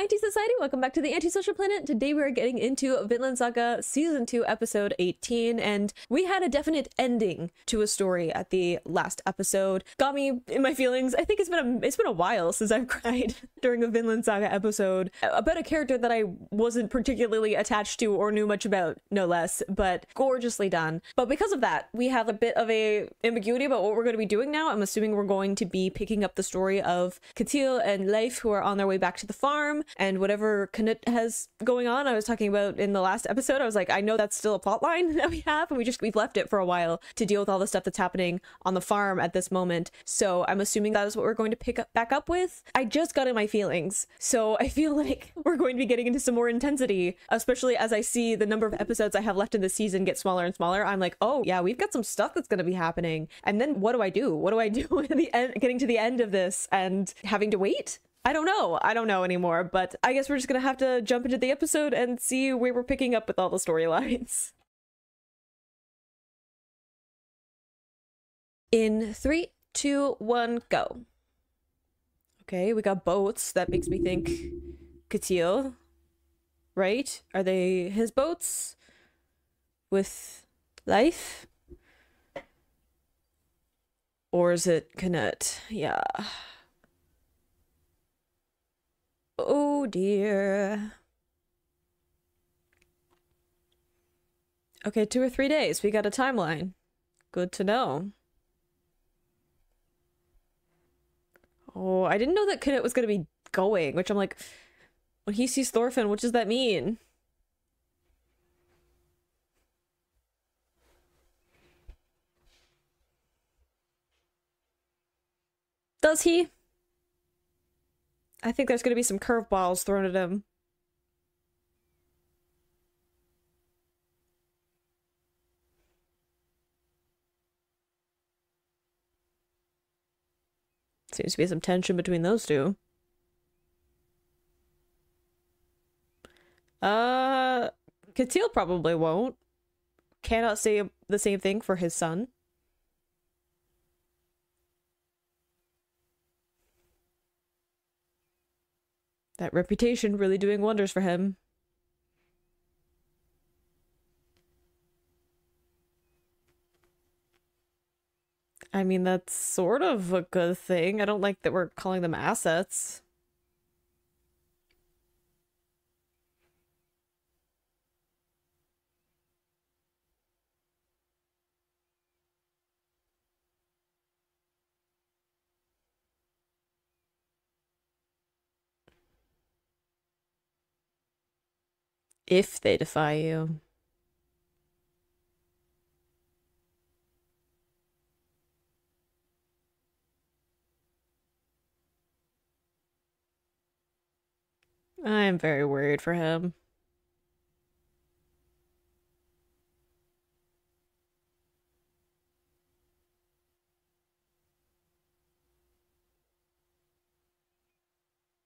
Hi Tea Society, welcome back to the Antisocial Planet. Today we are getting into Vinland Saga Season 2 episode 18, and we had a definite ending to a story at the last episode. Got me in my feelings. I think it's been a while since I've cried during a Vinland Saga episode about a character that I wasn't particularly attached to or knew much about, no less, but gorgeously done. But because of that, we have a bit of a ambiguity about what we're going to be doing now. I'm assuming we're going to be picking up the story of Ketil and Leif, who are on their way back to the farm, and whatever Knut has going on. I was talking about in the last episode, I was like, I know that's still a plot line that we have, and we've left it for a while to deal with all the stuff that's happening on the farm at this moment. So I'm assuming that is what we're going to pick up back up with. I just got in my feelings, so I feel like we're going to be getting into some more intensity, especially as I see the number of episodes I have left in the season get smaller and smaller. I'm like, oh yeah, we've got some stuff that's going to be happening. And then what do I do? What do I do at the end, getting to the end of this and having to wait? I don't know anymore, but I guess we're just gonna have to jump into the episode and see where we're picking up with all the storylines. In 3, 2, 1, go. Okay, we got boats. That makes me think Ketil, right? Are they his boats with Leif? Or is it Knut? Yeah. Oh dear. Okay, 2 or 3 days. We got a timeline. Good to know. Oh, I didn't know that Knut was gonna be going, which I'm like, when he sees Thorfinn, what does that mean? Does he? I think there's gonna be some curveballs thrown at him. Seems to be some tension between those two. Ketil probably won't. Cannot say the same thing for his son. That reputation really doing wonders for him. I mean, that's sort of a good thing. I don't like that we're calling them assets. If they defy you. I am very worried for him.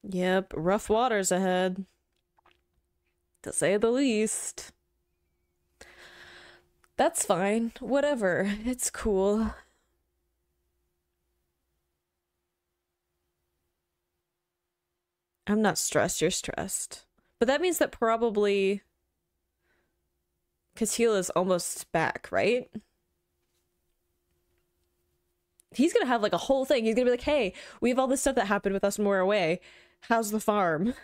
Yep, rough waters ahead, to say the least. That's fine. Whatever. It's cool. I'm not stressed, you're stressed. But that means that probably Ketil is almost back, right? He's gonna have like a whole thing. He's gonna be like, hey, we have all this stuff that happened with us when we're away. How's the farm?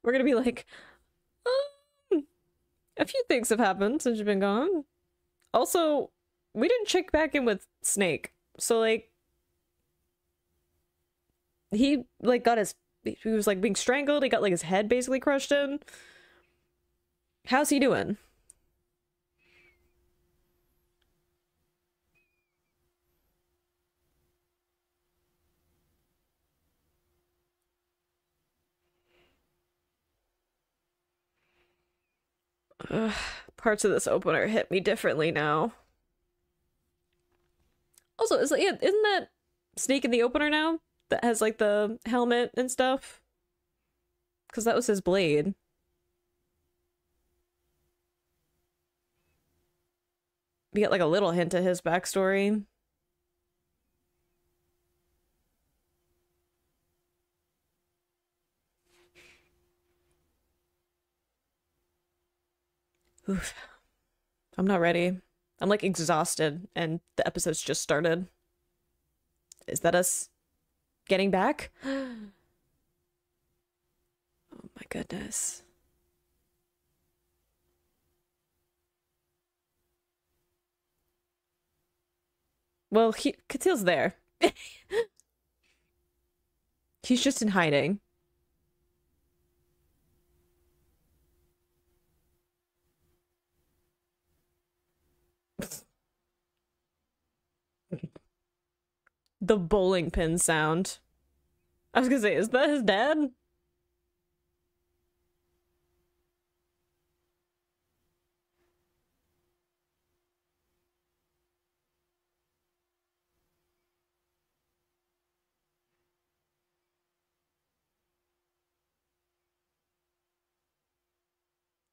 We're gonna be like, a few things have happened since you've been gone. Also, we didn't check back in with Snake. So like, he like got his, he was like being strangled. He got like his head basically crushed in. How's he doing? Ugh, parts of this opener hit me differently now. Also, isn't that Snake in the opener now? That has like the helmet and stuff? Because that was his blade. We get like a little hint of his backstory. Oof. I'm not ready. I'm like exhausted and the episode's just started. Is that us getting back? Oh my goodness. Well, Ketil's there. He's just in hiding. The bowling pin sound. I was gonna say, is that his dad?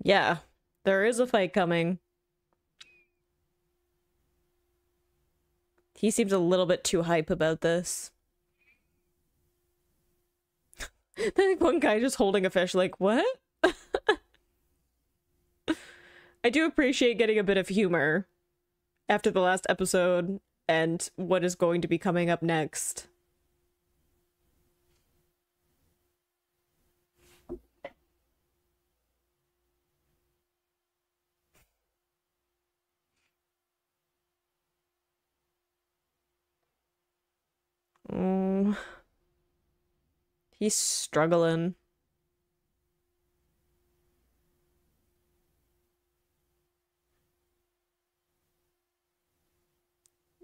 Yeah, there is a fight coming. He seems a little bit too hype about this. Then one guy just holding a fish, like, what? I do appreciate getting a bit of humor after the last episode and what is going to be coming up next. Oh, he's struggling.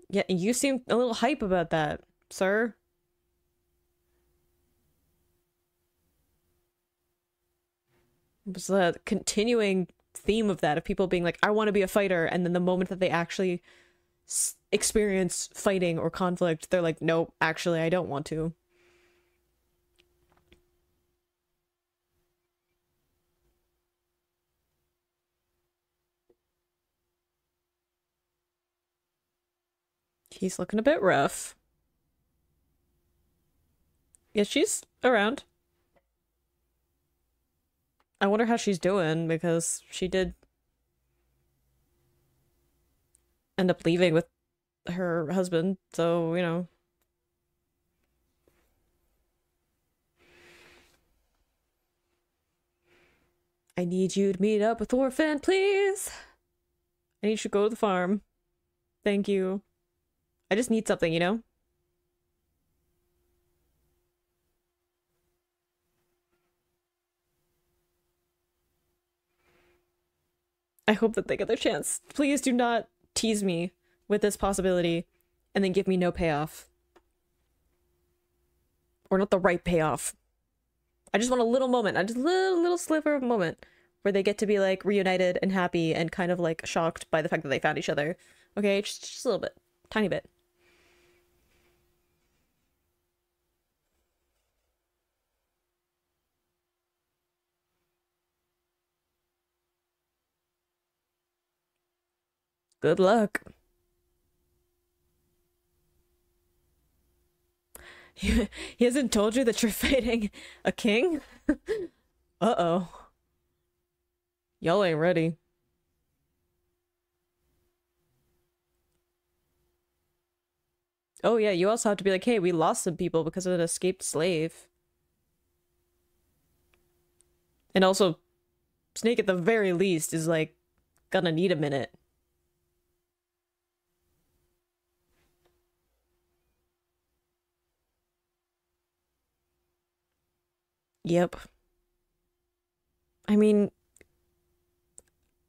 Yeah, you seem a little hype about that, sir. It was a continuing theme of that, of people being like, I want to be a fighter, and then the moment that they actually experience fighting or conflict, they're like, nope, actually, I don't want to. He's looking a bit rough. Yeah, she's around. I wonder how she's doing, because she did end up leaving with her husband, so, you know. I need you to meet up with Thorfinn, please. I need you to go to the farm. Thank you. I just need something, you know? I hope that they get their chance. Please do not tease me with this possibility and then give me no payoff. Or not the right payoff. I just want a little moment. I just little sliver of a moment where they get to be like reunited and happy and kind of like shocked by the fact that they found each other. Okay, just a little bit. Tiny bit. Good luck. He hasn't told you that you're fighting a king? Uh-oh. Y'all ain't ready. Oh yeah, you also have to be like, hey, we lost some people because of an escaped slave. And also, Snake at the very least is like, gonna need a minute. Yep. I mean,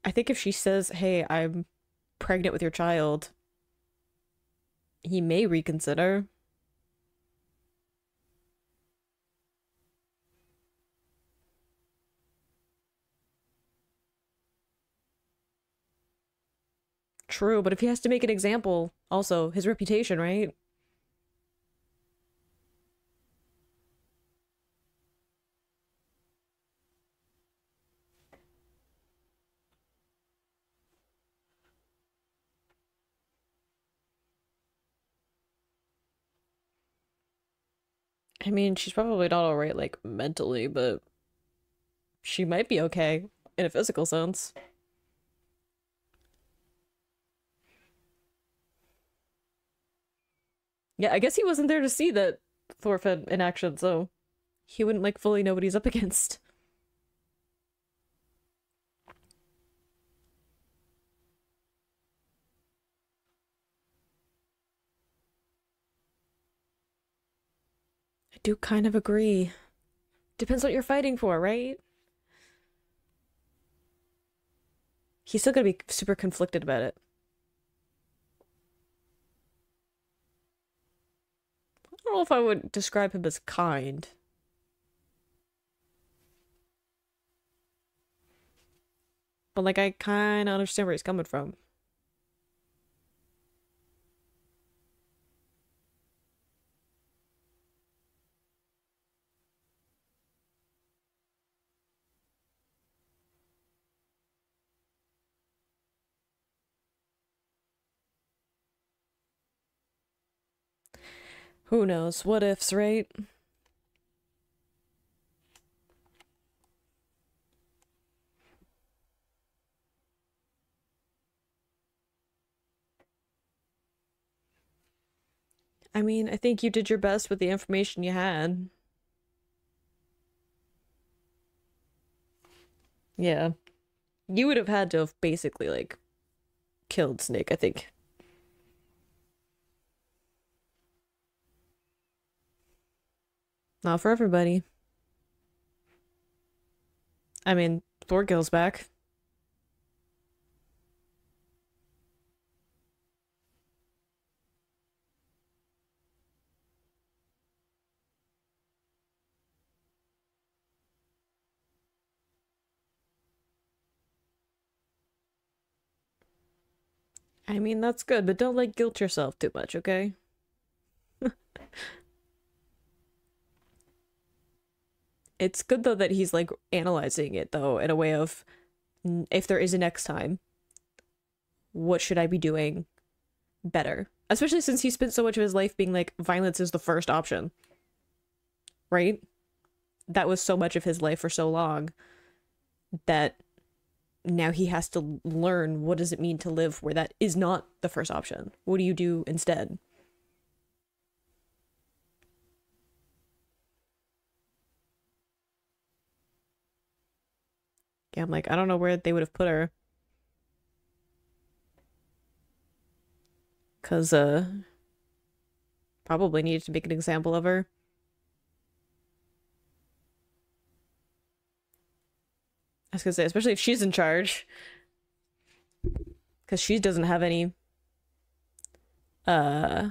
I think if she says, hey, I'm pregnant with your child, he may reconsider. True, but if he has to make an example, also, his reputation, right? I mean, she's probably not alright, like, mentally, but she might be okay in a physical sense. Yeah, I guess he wasn't there to see that Thorfinn in action, so he wouldn't like fully know what he's up against. I do kind of agree. Depends what you're fighting for, right? He's still gonna be super conflicted about it. I don't know if I would describe him as kind, but like I kind of understand where he's coming from. Who knows? What ifs, right? I mean, I think you did your best with the information you had. Yeah. You would have had to have basically, like, killed Snake, I think. Not for everybody. I mean, Thorgil's back. I mean, that's good, but don't, like, guilt yourself too much, okay? It's good, though, that he's, like, analyzing it, though, in a way of, if there is a next time, what should I be doing better? Especially since he spent so much of his life being like, violence is the first option, right? That was so much of his life for so long that now he has to learn what does it mean to live where that is not the first option. What do you do instead? Yeah, I'm like, I don't know where they would have put her. Cause probably needed to make an example of her. I was gonna say, especially if she's in charge. Because she doesn't have any uh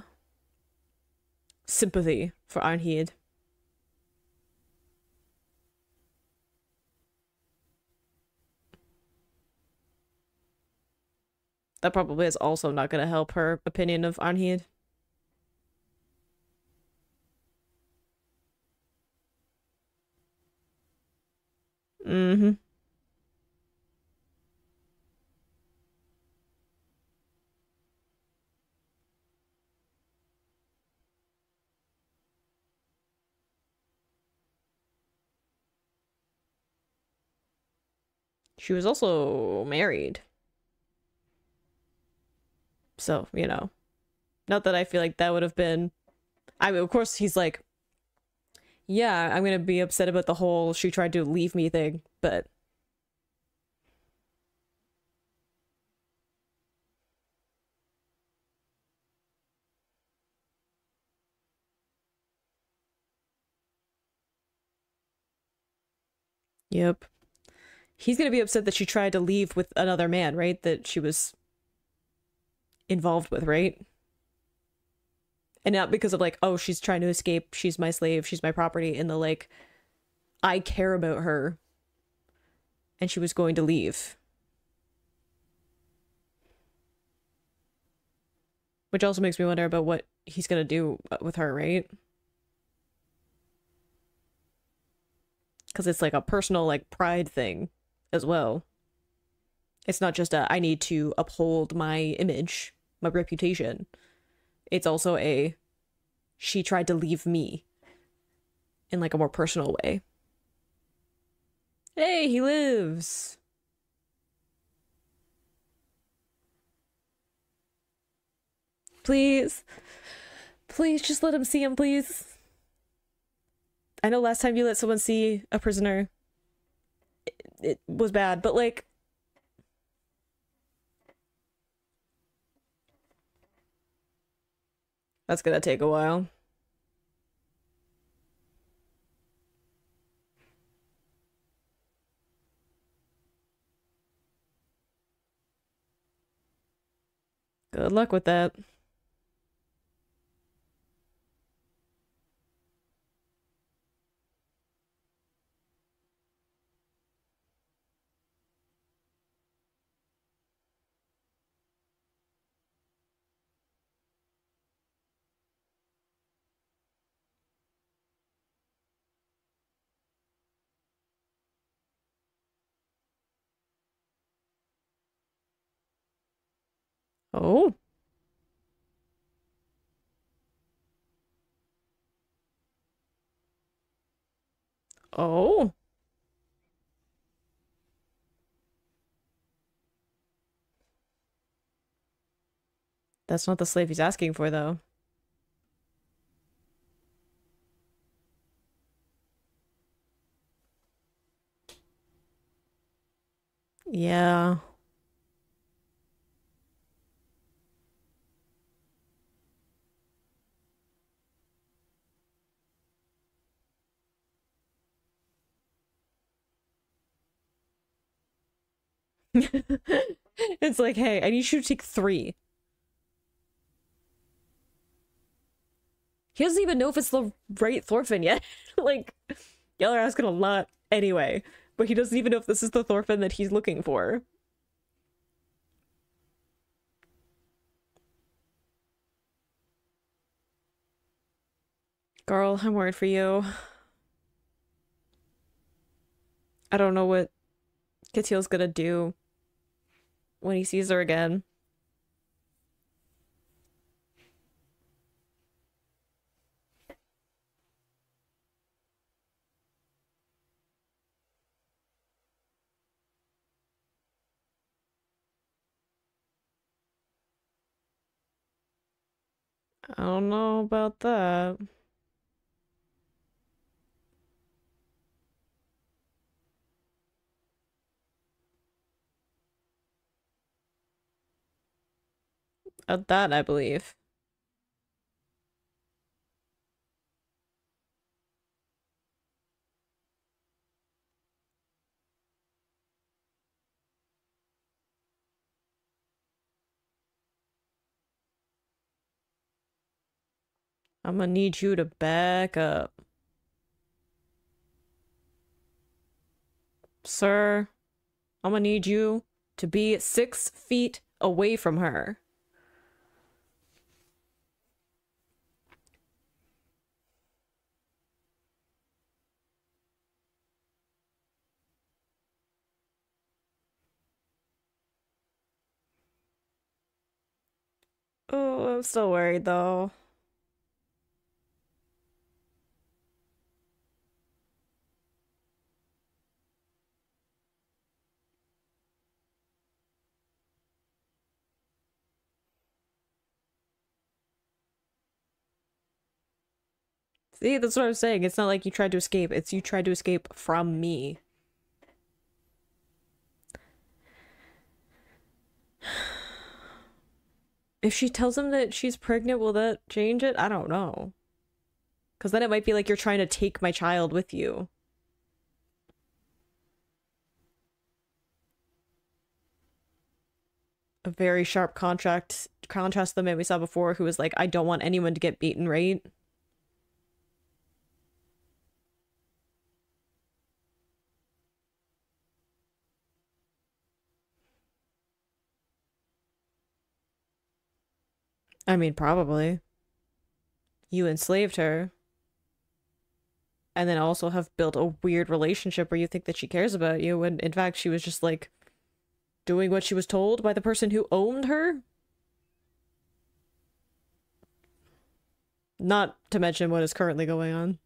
sympathy for Arnheid. That probably is also not gonna help her opinion of Arnheid. Mm-hmm. She was also married. So, not that I feel like that would have been. I mean, of course, he's like, yeah, I'm gonna be upset about the whole she tried to leave me thing, but yep. He's gonna be upset that she tried to leave with another man, right? That she was involved with, right? And not because of like, oh, she's trying to escape, she's my slave, she's my property, and the like, I care about her and she was going to leave. Which also makes me wonder about what he's gonna do with her, right? Because it's like a personal like pride thing as well. It's not just a I need to uphold my image, my reputation. It's also a she tried to leave me in like a more personal way. Hey, he lives. Please. Please, just let him see him, please. I know last time you let someone see a prisoner, it was bad, but like... That's gonna take a while. Good luck with that. Oh. Oh. That's not the slave he's asking for, though. Yeah. It's like, hey, I need you to take 3. He doesn't even know if it's the right Thorfinn yet. Like, y'all are asking a lot anyway, but he doesn't even know if this is the Thorfinn that he's looking for. Girl, I'm worried for you. I don't know what Ketil's gonna do when he sees her again. I don't know about that. That I believe. I'm gonna need you to back up. Sir, I'm gonna need you to be 6 feet away from her. Oh, I'm still worried though. See, that's what I'm saying. It's not like you tried to escape, it's you tried to escape from me. If she tells him that she's pregnant, will that change it? I don't know. Because then it might be like you're trying to take my child with you. A very sharp contrast to the man we saw before who was like, I don't want anyone to get beaten, right? I mean, probably. You enslaved her. And then also have built a weird relationship where you think that she cares about you when in fact she was just like doing what she was told by the person who owned her. Not to mention what is currently going on.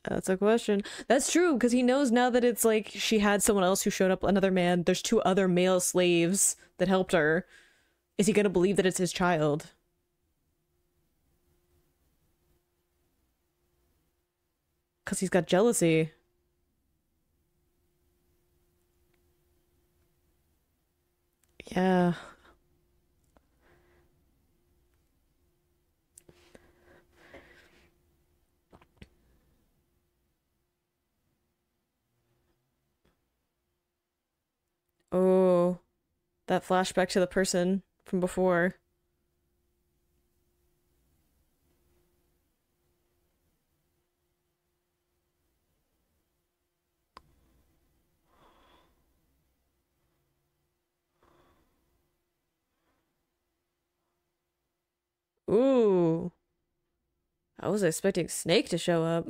That's a question. That's true, because he knows now that it's like she had someone else who showed up, another man. There's two other male slaves that helped her. Is he gonna believe that it's his child? Because he's got jealousy. Yeah. Oh, that flashback to the person from before. Ooh. I was expecting Snake to show up.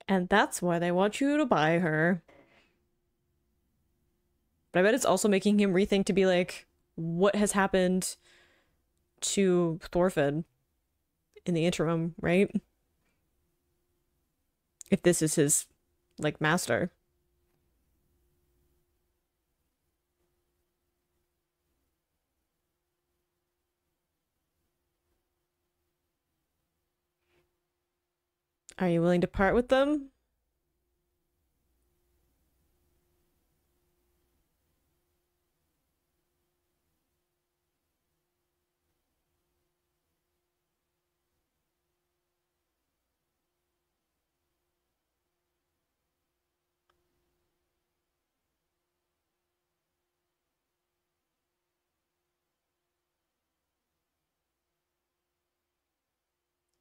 And that's why they want you to buy her. But I bet it's also making him rethink to be like, what has happened to Thorfinn in the interim, right? If this is his, like, master. Are you willing to part with them?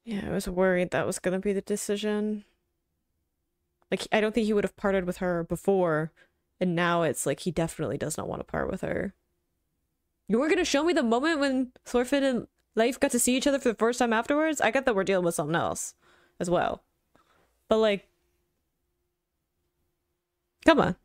Yeah, I was worried that was gonna be the decision. Like, I don't think he would have parted with her before, and now it's like he definitely does not want to part with her. You weren't gonna show me the moment when Thorfinn and Leif got to see each other for the first time afterwards? I get that we're dealing with something else as well. But like, come on.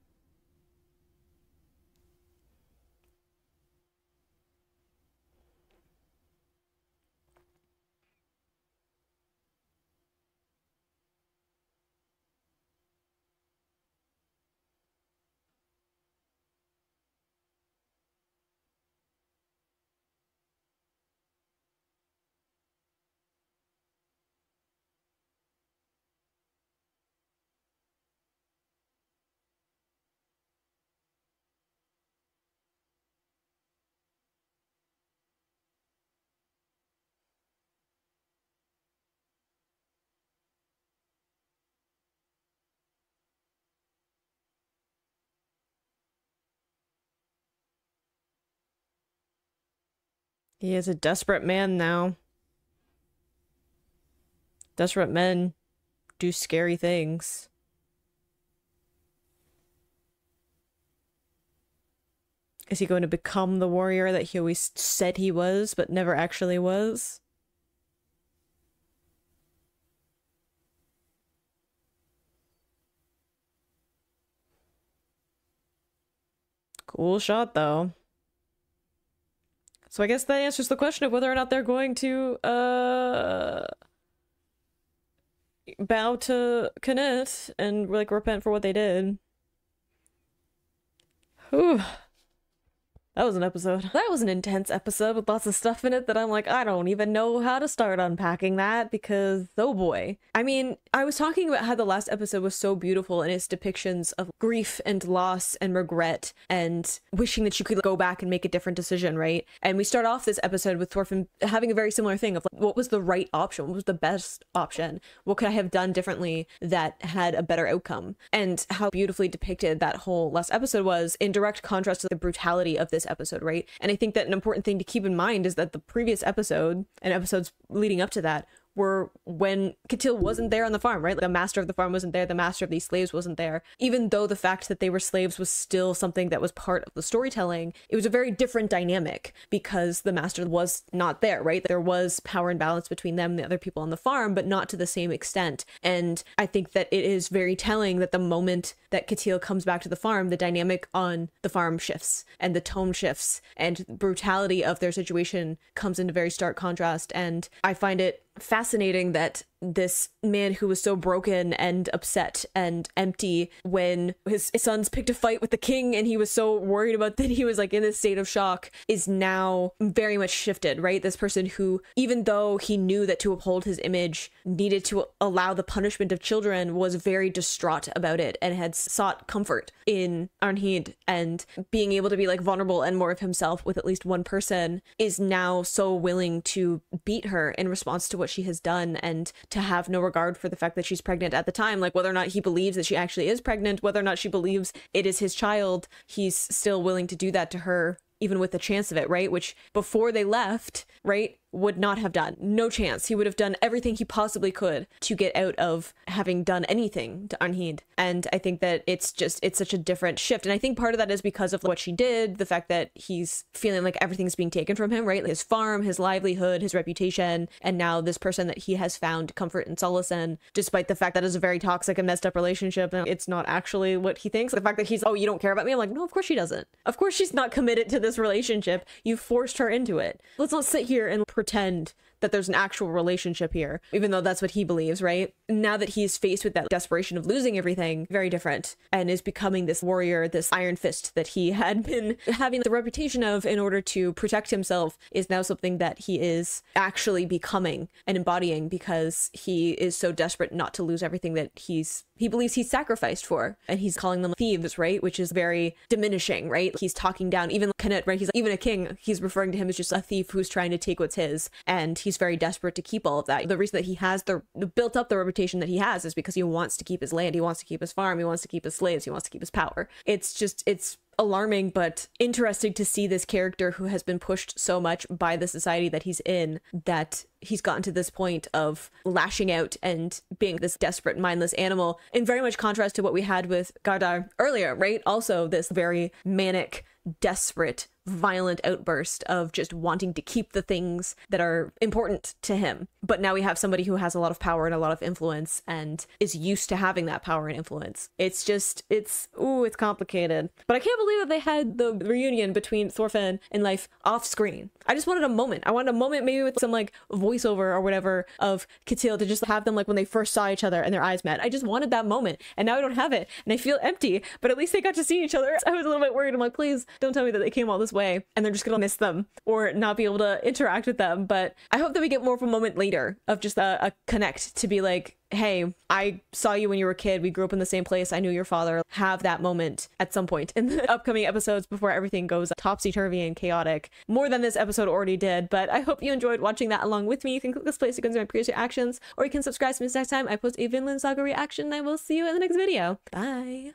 He is a desperate man now. Desperate men do scary things. Is he going to become the warrior that he always said he was, but never actually was? Cool shot, though. So I guess that answers the question of whether or not they're going to, bow to Knit and, like, repent for what they did. Whew. That was an episode. That was an intense episode with lots of stuff in it that I'm like, I don't even know how to start unpacking that because, oh boy. I mean, I was talking about how the last episode was so beautiful in its depictions of grief and loss and regret and wishing that you could go back and make a different decision, right? And we start off this episode with Thorfinn having a very similar thing of like, what was the right option? What was the best option? What could I have done differently that had a better outcome? And how beautifully depicted that whole last episode was in direct contrast to the brutality of this episode, right? And I think that an important thing to keep in mind is that the previous episode and episodes leading up to that were when Ketil wasn't there on the farm, right? Like the master of the farm wasn't there, the master of these slaves wasn't there. Even though the fact that they were slaves was still something that was part of the storytelling, it was a very different dynamic because the master was not there, right? There was power imbalance between them and the other people on the farm, but not to the same extent. And I think that it is very telling that the moment that Ketil comes back to the farm, the dynamic on the farm shifts and the tone shifts and brutality of their situation comes into very stark contrast. And I find it fascinating that this man who was so broken and upset and empty when his sons picked a fight with the king and he was so worried about that he was like in this state of shock is now very much shifted, right? This person who, even though he knew that to uphold his image needed to allow the punishment of children, was very distraught about it and had sought comfort in Arnheid, and being able to be like vulnerable and more of himself with at least one person is now so willing to beat her in response to what she has done and to have no regard for the fact that she's pregnant at the time, like whether or not he believes that she actually is pregnant, whether or not she believes it is his child, he's still willing to do that to her even with the chance of it, right? Which before they left, right, would not have done. No chance. He would have done everything he possibly could to get out of having done anything to Arnheid. And I think that it's such a different shift. And I think part of that is because of what she did, the fact that he's feeling like everything's being taken from him, right? His farm, his livelihood, his reputation, and now this person that he has found comfort and solace in, despite the fact that it's a very toxic and messed up relationship. And it's not actually what he thinks. The fact that he's, oh, you don't care about me? I'm like, no, of course she doesn't. Of course she's not committed to this relationship. You forced her into it. Let's not sit here and pretend that there's an actual relationship here, even though that's what he believes, right? Now that he's faced with that desperation of losing everything, very different, and is becoming this warrior, this iron fist that he had been having the reputation of in order to protect himself, is now something that he is actually becoming and embodying because he is so desperate not to lose everything that he believes he's sacrificed for. And he's calling them thieves, right? Which is very diminishing, right? He's talking down, even Canute, right? He's like, even a king, he's referring to him as just a thief who's trying to take what's his. And he's very desperate to keep all of that. The reason that he has built up the reputation that he has is because he wants to keep his land, he wants to keep his farm, he wants to keep his slaves, he wants to keep his power. It's alarming but interesting to see this character who has been pushed so much by the society that he's in, that he's gotten to this point of lashing out and being this desperate, mindless animal, in very much contrast to what we had with Gardar earlier, right? Also this very manic, desperate, violent outburst of just wanting to keep the things that are important to him. But now we have somebody who has a lot of power and a lot of influence and is used to having that power and influence. It's complicated. But I can't believe that they had the reunion between Thorfinn and Leif off screen. I just wanted a moment. I wanted a moment maybe with some like voiceover or whatever of Ketil to just have them like when they first saw each other and their eyes met. I just wanted that moment. And now I don't have it. And I feel empty. But at least they got to see each other. I was a little bit worried. I'm like, please don't tell me that they came all this way and they're just gonna miss them or not be able to interact with them. But I hope that we get more of a moment later of just a connect to be like, hey, I saw you when you were a kid, we grew up in the same place, I knew your father. Have that moment at some point in the upcoming episodes before everything goes topsy-turvy and chaotic, more than this episode already did. But I hope you enjoyed watching that along with me. You can click this place to consider my previous reactions, or you can subscribe to me next time I post a Vinland Saga reaction. I will see you in the next video. Bye.